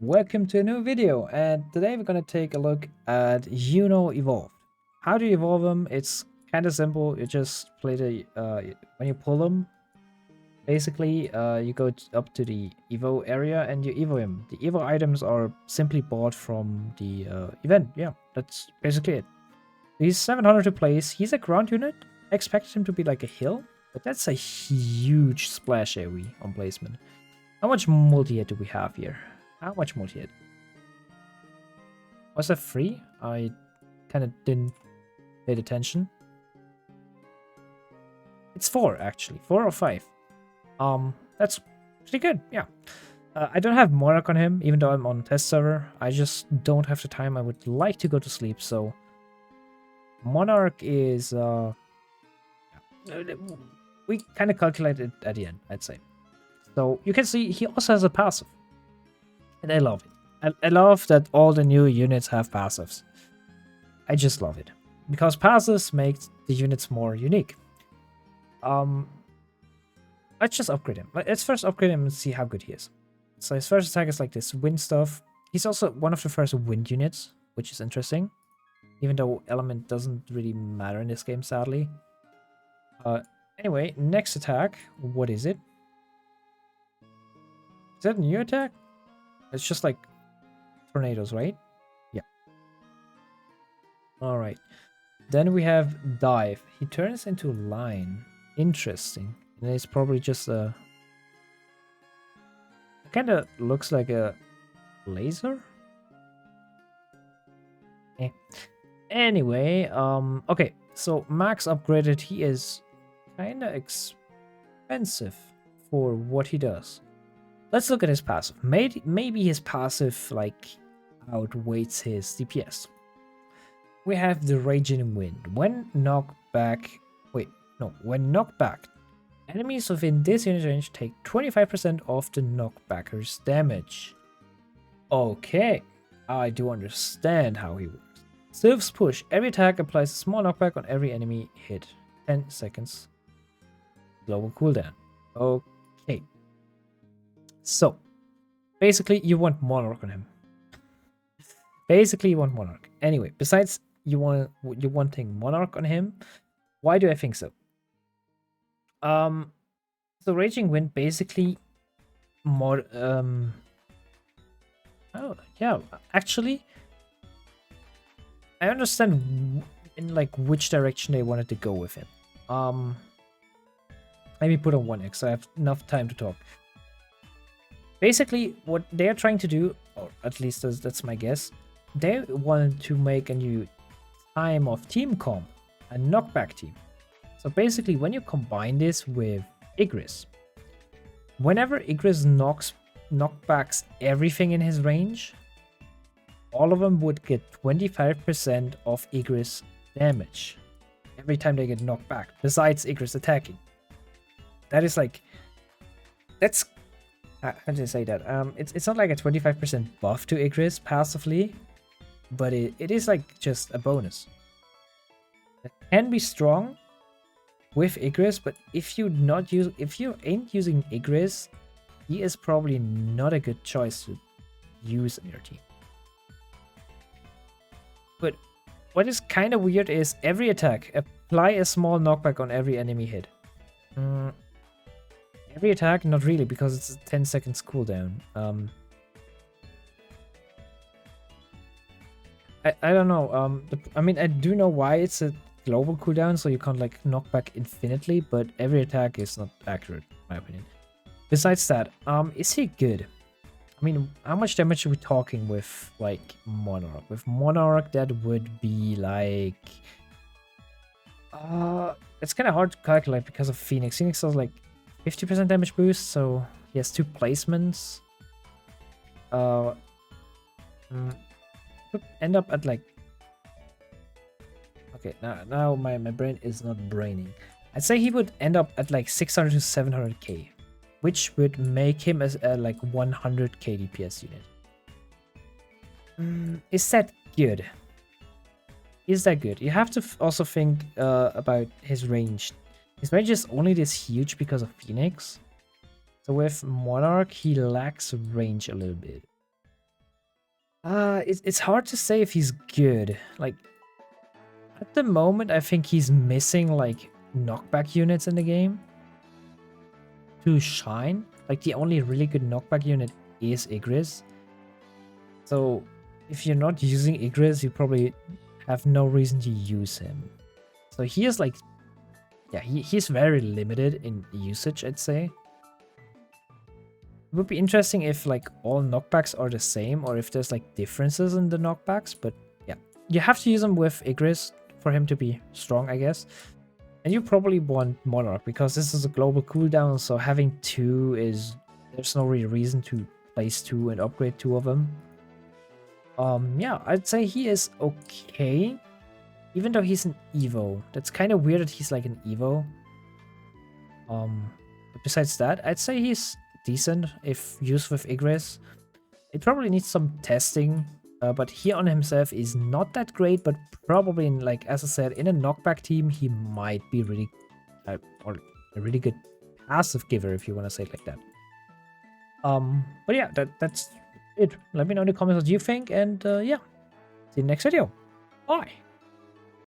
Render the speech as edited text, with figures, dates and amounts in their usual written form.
welcome to a new video, and today we're gonna take a look at Yuno evolved. How do you evolve them? It's kind of simple. You just play the when you pull them, basically you go up to the evo area and you evo him. The evo items are simply bought from the event. Yeah, that's basically it. He's 700 to place. He's a ground unit. I expected him to be like a hill, but that's a huge splash AoE on placement. How much multi-hit do we have here? How much multi-hit? Was that free? I kind of didn't pay attention. It's 4, actually. 4 or 5. That's pretty good, yeah. I don't have Monarch on him, even though I'm on test server. I just don't have the time. I would like to go to sleep, so... Monarch is, we kind of calculated at the end, I'd say. So, you can see he also has a passive. And I love it. I love that all the new units have passives. I just love it. Because passives make the units more unique. Let's just upgrade him. Let's first upgrade him and see how good he is. So his first attack is like this wind stuff. He's also one of the first wind units, which is interesting. Even though element doesn't really matter in this game, sadly. Anyway, next attack. What is it? Is that a new attack? It's just like tornadoes, right? Yeah. Alright. Then we have dive. He turns into line. Interesting. And it's probably just a... It kind of looks like a laser? Eh. Anyway, okay. So max upgraded. He is kind of expensive for what he does. Let's look at his passive. Maybe his passive, like, outweighs his DPS. We have the Raging Wind. When knocked back... Wait, no. When knocked back, enemies within this unit range take 25% of the knockbacker's damage. Okay, I do understand how he works. Sylph's Push. Every attack applies a small knockback on every enemy hit. 10 seconds. Global cooldown. Okay. So, basically, you want Monarch on him. Basically, you want Monarch. Anyway, besides you're wanting Monarch on him, why do I think so? So Raging Wind basically oh yeah, actually, I understand in like which direction they wanted to go with him. Let me put on 1x so I have enough time to talk. Basically, what they're trying to do, or at least that's my guess, they wanted to make a new time of team comp, a knockback team. So basically, when you combine this with Igris, whenever Igris knockbacks everything in his range, all of them would get 25% of Igris damage every time they get knocked back, besides Igris attacking. That is like, that's... How do I say that? It's not like a 25% buff to Igris passively, but it is like just a bonus. It can be strong with Igris, but if you ain't using Igris, he is probably not a good choice to use in your team. But what is kind of weird is every attack, apply a small knockback on every enemy hit. Every attack? Not really, because it's a 10 seconds cooldown. I don't know. I mean, I do know why it's a global cooldown, so you can't like knock back infinitely, but every attack is not accurate, in my opinion. Besides that, is he good? I mean, how much damage are we talking with like Monarch? With Monarch, that would be like... it's kind of hard to calculate because of Phoenix. Phoenix has like 50% damage boost, so he has 2 placements. Could end up at like... Okay, now my brain is not braining. I'd say he would end up at like 600 to 700k, which would make him as a like 100k DPS unit. Is that good? Is that good? You have to also think about his range. His range is only this huge because of Phoenix. So with Monarch, he lacks range a little bit. It's hard to say if he's good. Like, at the moment, I think he's missing, like, knockback units in the game to shine. Like, the only really good knockback unit is Igris. So, if you're not using Igris, you probably have no reason to use him. So he is like, yeah, he's very limited in usage, I'd say. It would be interesting if like all knockbacks are the same or if there's like differences in the knockbacks, but yeah. You have to use him with Igris for him to be strong, I guess. And you probably want Monarch because this is a global cooldown, so having two is... there's no real reason to place two and upgrade two of them. Yeah, I'd say he is okay. Even though he's an Evo. That's kind of weird that he's like an Evo. But besides that, I'd say he's decent if used with Igris. It probably needs some testing, but he on himself is not that great, but probably in, like, as I said, in a knockback team, he might be really, or a really good passive giver, if you want to say it like that. But yeah, that's it. Let me know in the comments what you think, and yeah, see you next video. Bye!